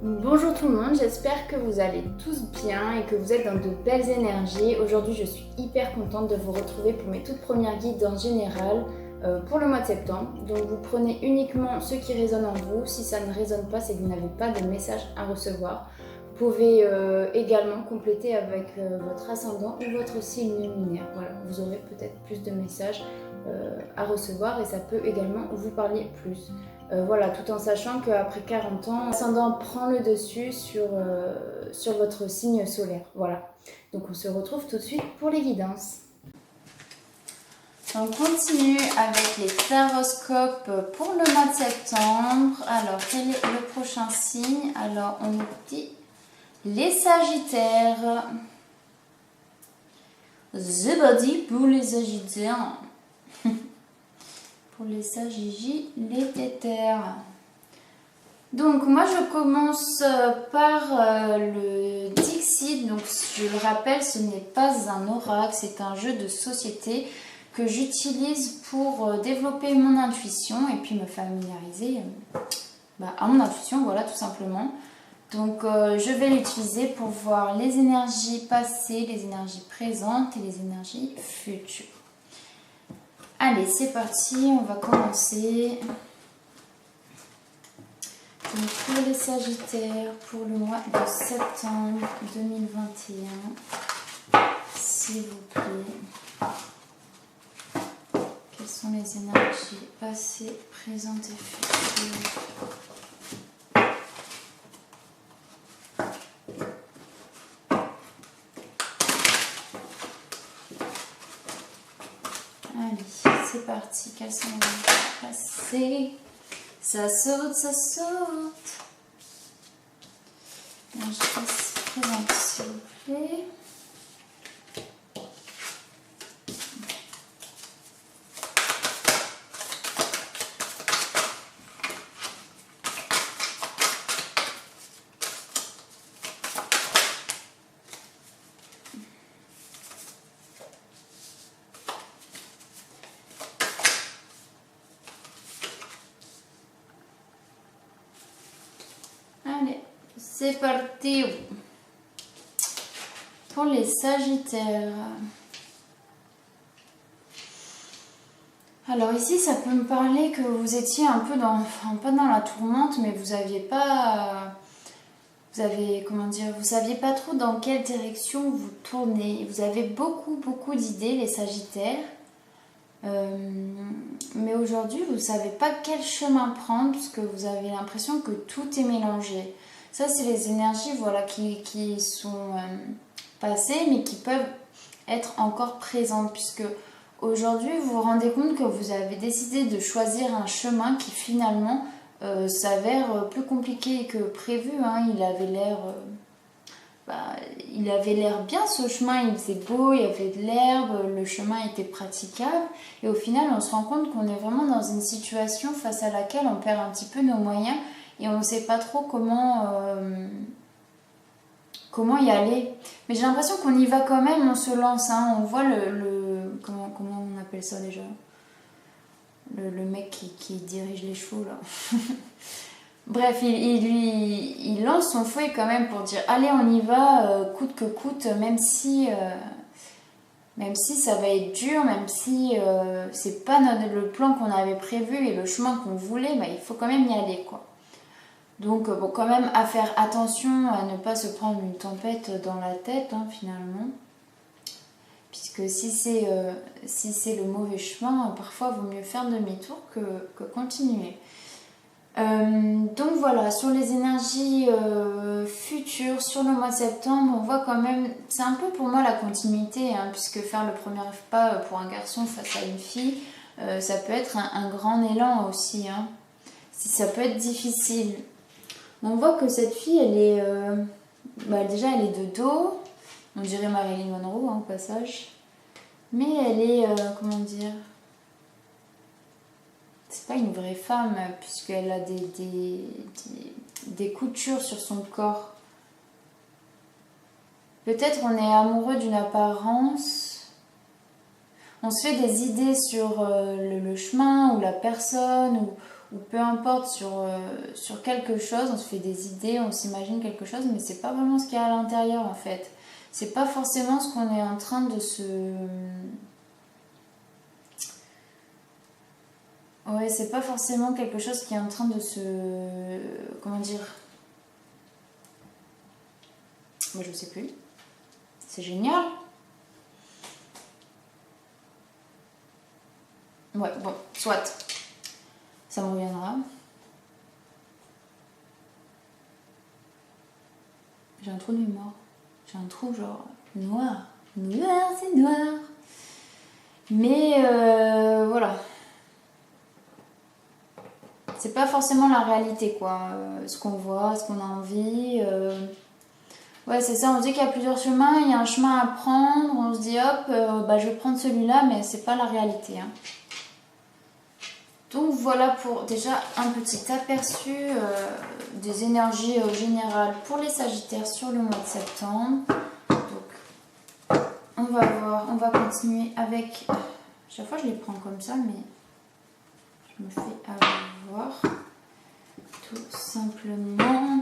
Bonjour tout le monde, j'espère que vous allez tous bien et que vous êtes dans de belles énergies. Aujourd'hui je suis hyper contente de vous retrouver pour mes toutes premières guidances générales pour le mois de septembre. Donc vous prenez uniquement ce qui résonne en vous. Si ça ne résonne pas, c'est que vous n'avez pas de message à recevoir. Vous pouvez également compléter avec votre ascendant ou votre signe luminaire. Voilà, vous aurez peut-être plus de messages à recevoir et ça peut également vous parler plus. Voilà, tout en sachant qu'après 40 ans, l'ascendant prend le dessus sur votre signe solaire. Voilà, donc on se retrouve tout de suite pour les guidances. On continue avec les taroscopes pour le mois de septembre. Alors, quel est le prochain signe? Alors, on nous dit les Sagittaires. The body pour les Sagittaires. Pour les Sagigi, les Tétères. Donc moi je commence par le Dixit. Donc je le rappelle, ce n'est pas un oracle, c'est un jeu de société que j'utilise pour développer mon intuition et puis me familiariser à mon intuition, voilà, tout simplement. Donc je vais l'utiliser pour voir les énergies passées, les énergies présentes et les énergies futures. Allez, c'est parti, on va commencer. Donc pour les Sagittaires, pour le mois de septembre 2021, s'il vous plaît, quelles sont les énergies passées, présentes et futures? Allez, c'est parti. Quelles sont les énergies passées? Ça saute, ça saute. Énergie présente, s'il vous plaît. Allez, c'est parti pour les Sagittaires. Alors ici, ça peut me parler que vous étiez un peu dans, enfin pas dans la tourmente, mais vous saviez pas trop dans quelle direction vous tournez. Vous avez beaucoup d'idées, les Sagittaires. Mais aujourd'hui, vous ne savez pas quel chemin prendre parce que vous avez l'impression que tout est mélangé. Ça, c'est les énergies qui sont passées mais qui peuvent être encore présentes puisque aujourd'hui, vous vous rendez compte que vous avez décidé de choisir un chemin qui finalement s'avère plus compliqué que prévu. Hein. Il avait l'air bien ce chemin, il faisait beau, il y avait de l'herbe, le chemin était praticable et au final on se rend compte qu'on est vraiment dans une situation face à laquelle on perd un petit peu nos moyens et on ne sait pas trop comment y aller. Mais j'ai l'impression qu'on y va quand même, on se lance, hein. On voit comment on appelle ça déjà, le mec qui dirige les chevaux là. Bref, il lance son fouet quand même pour dire allez on y va, coûte que coûte, même si ça va être dur, même si c'est pas le plan qu'on avait prévu et le chemin qu'on voulait, il faut quand même y aller quoi. Donc bon, quand même à faire attention à ne pas se prendre une tempête dans la tête hein, finalement. Puisque si c'est le mauvais chemin, parfois il vaut mieux faire demi-tour que continuer. Donc voilà, sur les énergies futures, sur le mois de septembre, on voit quand même, c'est un peu pour moi la continuité, hein, puisque faire le premier pas pour un garçon face à une fille, ça peut être un grand élan aussi, hein. Ça peut être difficile. On voit que cette fille, elle est, déjà elle est de dos, on dirait Marilyn Monroe hein, au passage, mais elle est, comment dire, c'est pas une vraie femme puisqu'elle a des coutures sur son corps. Peut-être on est amoureux d'une apparence, on se fait des idées sur le chemin ou la personne ou peu importe sur quelque chose, on se fait des idées, on s'imagine quelque chose, mais c'est pas vraiment ce qu'il y a à l'intérieur en fait. C'est pas forcément ce qu'on est en train de se... Ouais, c'est pas forcément quelque chose qui est en train de se... Comment dire? Moi je sais plus. C'est génial. Ouais, bon, soit. Ça me reviendra. J'ai un trou de mémoire. J'ai un trou genre noir. Noir, c'est noir. Mais voilà. C'est pas forcément la réalité quoi. Ce qu'on voit, ce qu'on a envie. Ouais, c'est ça. On se dit qu'il y a plusieurs chemins. Il y a un chemin à prendre. On se dit hop, bah, je vais prendre celui-là, mais c'est pas la réalité. Hein. Donc voilà pour déjà un petit aperçu des énergies générales pour les Sagittaires sur le mois de septembre. Donc on va voir, on va continuer avec... Chaque fois je les prends comme ça mais je me fais avoir tout simplement.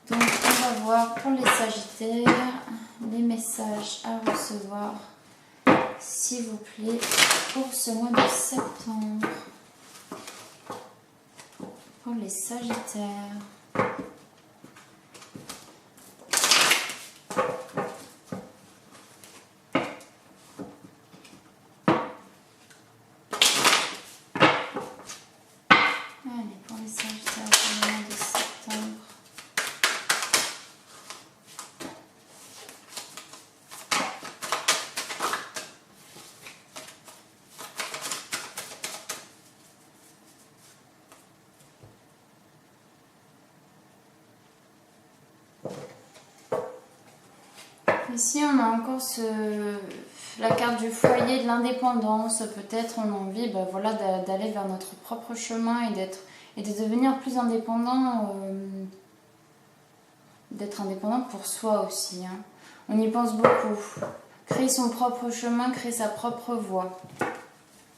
Donc on va voir pour les Sagittaires les messages à recevoir s'il vous plaît pour ce mois de septembre. Pour les Sagittaires. Allez, pour les Sagittaires, pour le mois de septembre. Ici, on a encore la carte du foyer, de l'indépendance. Peut-être on a envie voilà, d'aller vers notre propre chemin et de devenir plus indépendant. D'être indépendant pour soi aussi. Hein. On y pense beaucoup. Créer son propre chemin, créer sa propre voie.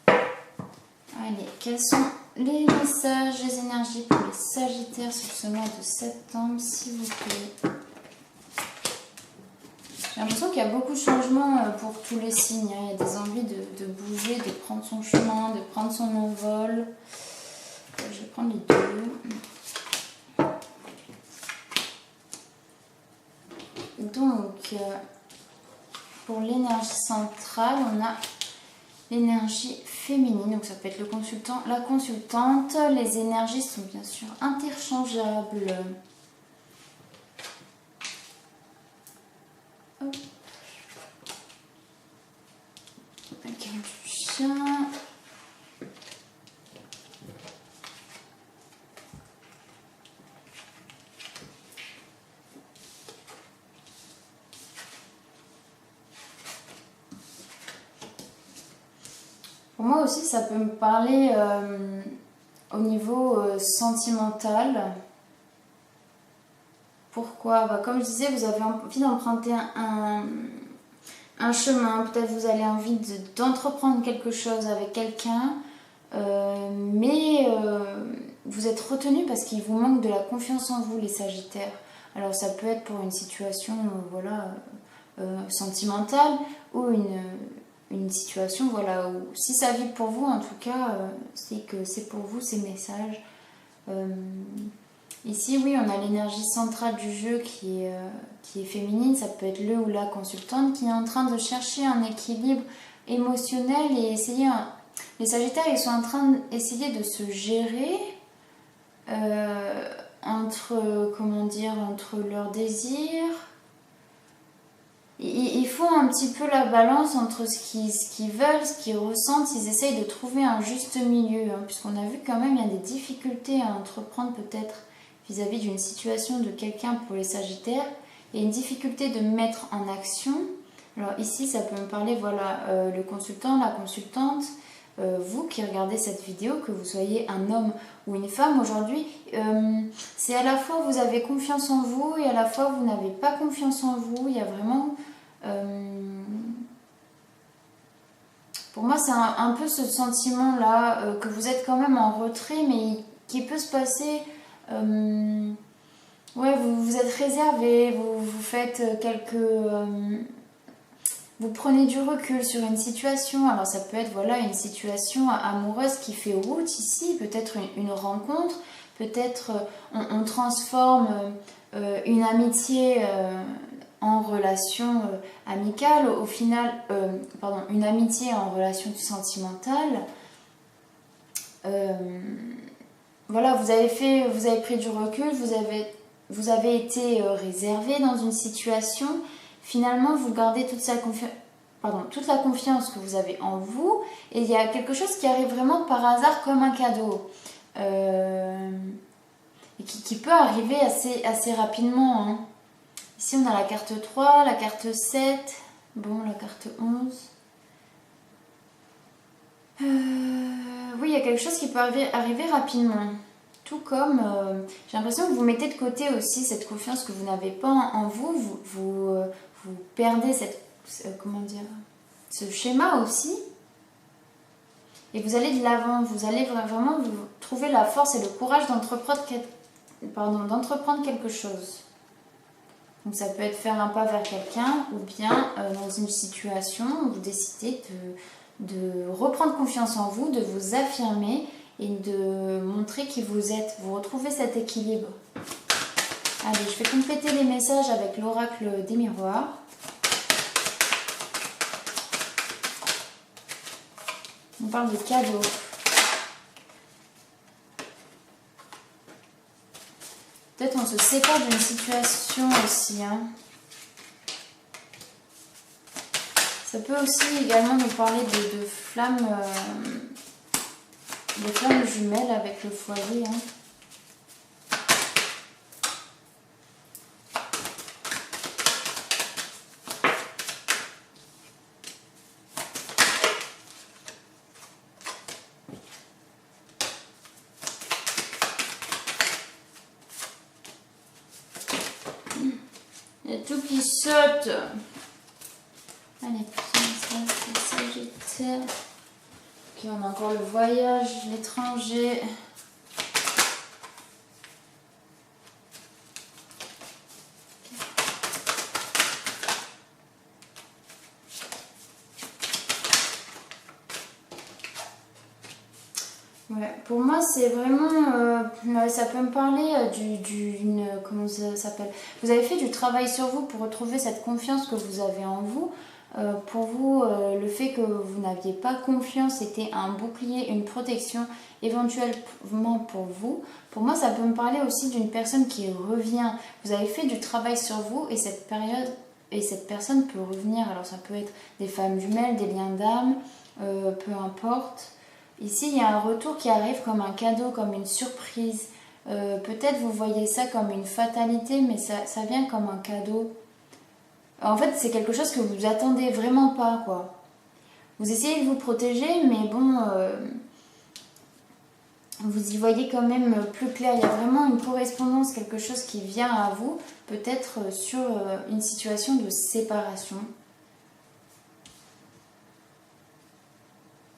Allez, quels sont les messages, les énergies pour les Sagittaires sur ce mois de septembre, s'il vous plaît? J'ai l'impression qu'il y a beaucoup de changements pour tous les signes. Hein. Il y a des envies de bouger, de prendre son chemin, de prendre son envol. Je vais prendre les deux. Donc, pour l'énergie centrale, on a l'énergie féminine. Donc, ça peut être le consultant, la consultante. Les énergies sont bien sûr interchangeables. Hop. La carte du chat. Pour moi aussi, ça peut me parler au niveau sentimental. Pourquoi? Comme je disais, vous avez envie d'emprunter un chemin. Peut-être vous avez envie d'entreprendre quelque chose avec quelqu'un. Mais vous êtes retenu parce qu'il vous manque de la confiance en vous, les Sagittaires. Alors ça peut être pour une situation sentimentale ou une situation où si ça vibre pour vous en tout cas c'est que c'est pour vous ces messages. Ici oui on a l'énergie centrale du jeu qui est féminine, ça peut être le ou la consultante qui est en train de chercher un équilibre émotionnel et essayer les Sagittaires ils sont en train d'essayer de se gérer entre leurs désirs. Ils font un petit peu la balance entre ce qu'ils veulent, ce qu'ils ressentent. Ils essayent de trouver un juste milieu, hein, puisqu'on a vu quand même il y a des difficultés à entreprendre peut-être vis-à-vis d'une situation de quelqu'un pour les Sagittaires. Il y a une difficulté de mettre en action. Alors ici, ça peut me parler, le consultant, la consultante, vous qui regardez cette vidéo, que vous soyez un homme ou une femme aujourd'hui, c'est à la fois vous avez confiance en vous et à la fois vous n'avez pas confiance en vous. Il y a vraiment Pour moi, c'est un peu ce sentiment-là, que vous êtes quand même en retrait, mais qui peut se passer... ouais, vous êtes réservé, vous faites vous prenez du recul sur une situation. Alors ça peut être voilà, une situation amoureuse qui fait route ici, peut-être une rencontre, peut-être on transforme une amitié en relation amicale, au final, pardon, une amitié en relation sentimentale. Voilà, vous avez pris du recul, vous avez été réservé dans une situation. Finalement, vous gardez toute la confiance que vous avez en vous, et il y a quelque chose qui arrive vraiment par hasard comme un cadeau. Et qui peut arriver assez rapidement. Hein. Ici, on a la carte 3, la carte 7, bon, la carte 11. Oui, il y a quelque chose qui peut arriver rapidement. Tout comme, j'ai l'impression que vous mettez de côté aussi cette confiance que vous n'avez pas en vous. Vous perdez comment dire, ce schéma aussi. Et vous allez de l'avant. Vous allez vraiment vous trouver la force et le courage d'entreprendre quelque chose. Donc ça peut être faire un pas vers quelqu'un ou bien dans une situation où vous décidez de reprendre confiance en vous, de vous affirmer et de montrer qui vous êtes. Vous retrouvez cet équilibre. Allez, je vais compléter les messages avec l'oracle des miroirs. On parle de cadeaux. Peut-être on se sépare d'une situation aussi. Hein. Ça peut aussi également nous parler de flammes jumelles avec le foyer. Hein. Il y a tout qui saute. Allez, ça, Sagittaire. Ok, on a encore le voyage, l'étranger. Ouais, pour moi, c'est vraiment... ça peut me parler comment ça s'appelle? Vous avez fait du travail sur vous pour retrouver cette confiance que vous avez en vous. Pour vous, le fait que vous n'aviez pas confiance était un bouclier, une protection éventuellement pour vous. Pour moi, ça peut me parler aussi d'une personne qui revient. Vous avez fait du travail sur vous et cette personne peut revenir. Alors ça peut être des femmes jumelles, des liens d'âme, peu importe. Ici, il y a un retour qui arrive comme un cadeau, comme une surprise. Peut-être vous voyez ça comme une fatalité, mais ça vient comme un cadeau. En fait, c'est quelque chose que vous attendez vraiment pas, quoi. Vous essayez de vous protéger, mais bon, vous y voyez quand même plus clair. Il y a vraiment une correspondance, quelque chose qui vient à vous, peut-être sur une situation de séparation.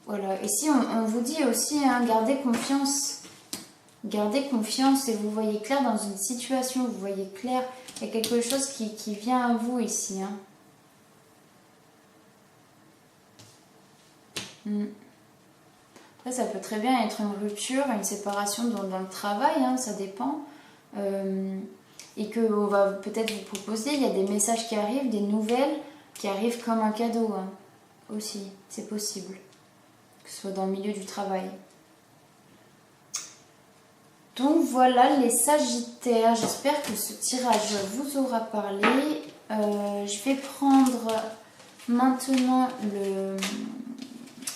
Voilà, ici on vous dit aussi, hein, gardez confiance. Gardez confiance et vous voyez clair dans une situation, vous voyez clair. Il y a quelque chose qui vient à vous ici. Hein. Après, ça peut très bien être une rupture, une séparation dans le travail, hein, ça dépend. Et qu'on va peut-être vous proposer, il y a des messages qui arrivent, des nouvelles qui arrivent comme un cadeau. Hein, aussi, c'est possible. Que ce soit dans le milieu du travail. Donc voilà les Sagittaires, j'espère que ce tirage vous aura parlé. Je vais prendre maintenant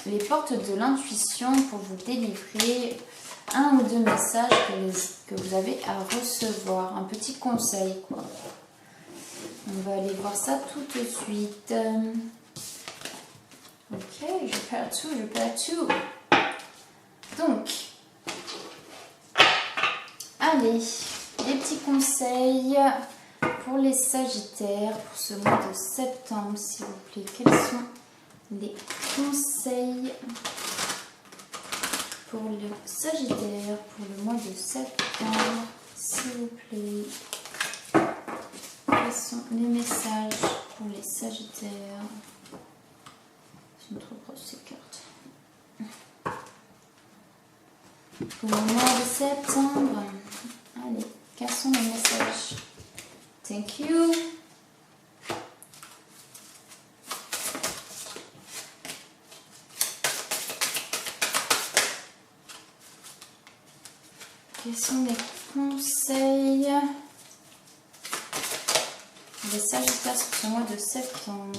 les portes de l'intuition pour vous délivrer un ou deux messages que vous avez à recevoir. Un petit conseil, quoi. On va aller voir ça tout de suite. Ok, je perds tout. Donc... Allez, des petits conseils pour les Sagittaires pour ce mois de septembre, s'il vous plaît. Quels sont les conseils pour le Sagittaire pour le mois de septembre, s'il vous plaît. Quels sont les messages pour les Sagittaires? C'est une trop grosse ces cartes. Pour le mois de septembre, allez, quels sont les messages? Thank you. Quels sont les conseils des Sagittaires sur ce mois de septembre?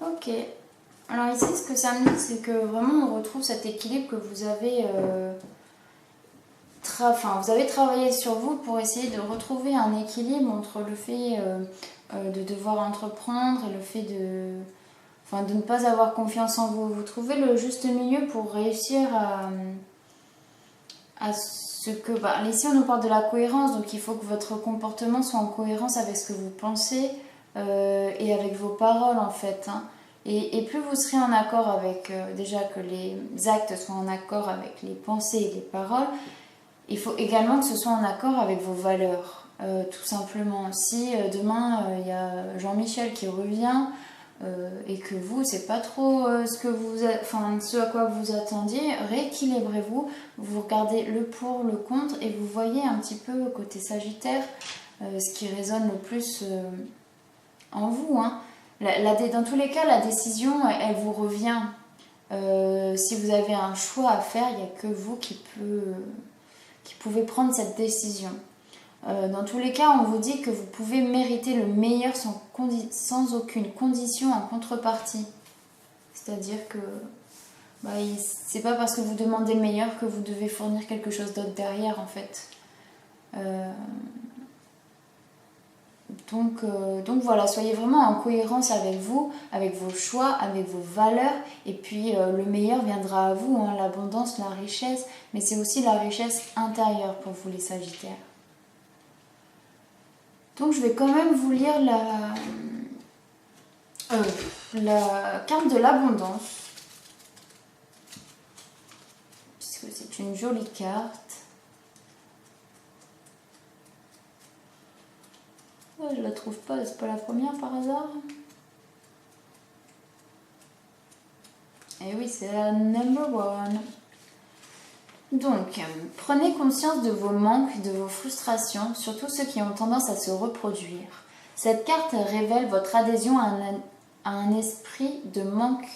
Ok. Alors ici, ce que ça me dit, c'est que vraiment on retrouve cet équilibre que vous avez, vous avez travaillé sur vous pour essayer de retrouver un équilibre entre le fait de devoir entreprendre et le fait de ne pas avoir confiance en vous. Vous trouvez le juste milieu pour réussir à ce que... ici, on nous parle de la cohérence, donc il faut que votre comportement soit en cohérence avec ce que vous pensez et avec vos paroles en fait. Hein. Et plus vous serez en accord avec, déjà que les actes soient en accord avec les pensées et les paroles, il faut également que ce soit en accord avec vos valeurs, tout simplement. Si demain il y a Jean-Michel qui revient et que vous, c'est pas trop ce à quoi vous attendiez, rééquilibrez-vous, vous regardez le pour, le contre et vous voyez un petit peu côté Sagittaire ce qui résonne le plus en vous. Hein. Dans tous les cas, la décision, elle vous revient. Si vous avez un choix à faire, il n'y a que vous qui pouvez prendre cette décision. Dans tous les cas, on vous dit que vous pouvez mériter le meilleur sans aucune condition en contrepartie. C'est-à-dire que c'est pas parce que vous demandez le meilleur que vous devez fournir quelque chose d'autre derrière, en fait. Donc voilà, soyez vraiment en cohérence avec vous, avec vos choix, avec vos valeurs. Et puis le meilleur viendra à vous, hein, l'abondance, la richesse. Mais c'est aussi la richesse intérieure pour vous les Sagittaires. Donc je vais quand même vous lire la carte de l'abondance. Puisque c'est une jolie carte. Je la trouve pas, c'est pas la première par hasard. Et oui, c'est la number one. Donc, prenez conscience de vos manques, de vos frustrations, surtout ceux qui ont tendance à se reproduire. Cette carte révèle votre adhésion à un esprit de manque.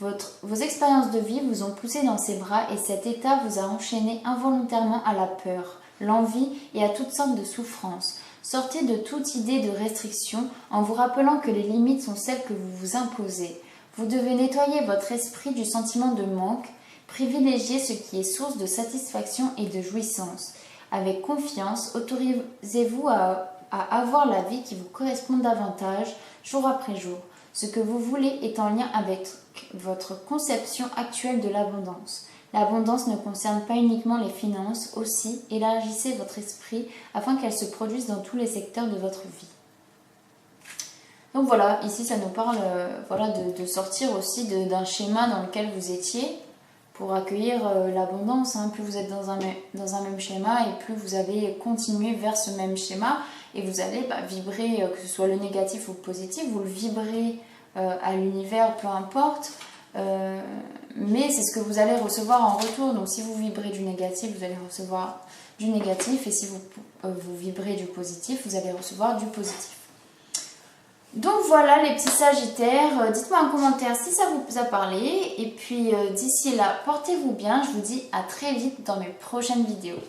Vos expériences de vie vous ont poussé dans ses bras et cet état vous a enchaîné involontairement à la peur, l'envie et à toutes sortes de souffrances. Sortez de toute idée de restriction en vous rappelant que les limites sont celles que vous vous imposez. Vous devez nettoyer votre esprit du sentiment de manque, privilégier ce qui est source de satisfaction et de jouissance. Avec confiance, autorisez-vous à avoir la vie qui vous correspond davantage, jour après jour. Ce que vous voulez est en lien avec votre conception actuelle de l'abondance. L'abondance ne concerne pas uniquement les finances, aussi élargissez votre esprit afin qu'elle se produise dans tous les secteurs de votre vie. Donc voilà, ici ça nous parle de sortir aussi d'un schéma dans lequel vous étiez pour accueillir l'abondance. Hein. Plus vous êtes dans un même schéma et plus vous allez continuer vers ce même schéma et vous allez vibrer, que ce soit le négatif ou le positif, vous le vibrez à l'univers, peu importe. Mais c'est ce que vous allez recevoir en retour. Donc si vous vibrez du négatif, vous allez recevoir du négatif. Et si vous vibrez du positif, vous allez recevoir du positif. Donc voilà les petits Sagittaires. Dites-moi en commentaire si ça vous a parlé. Et puis d'ici là, portez-vous bien. Je vous dis à très vite dans mes prochaines vidéos.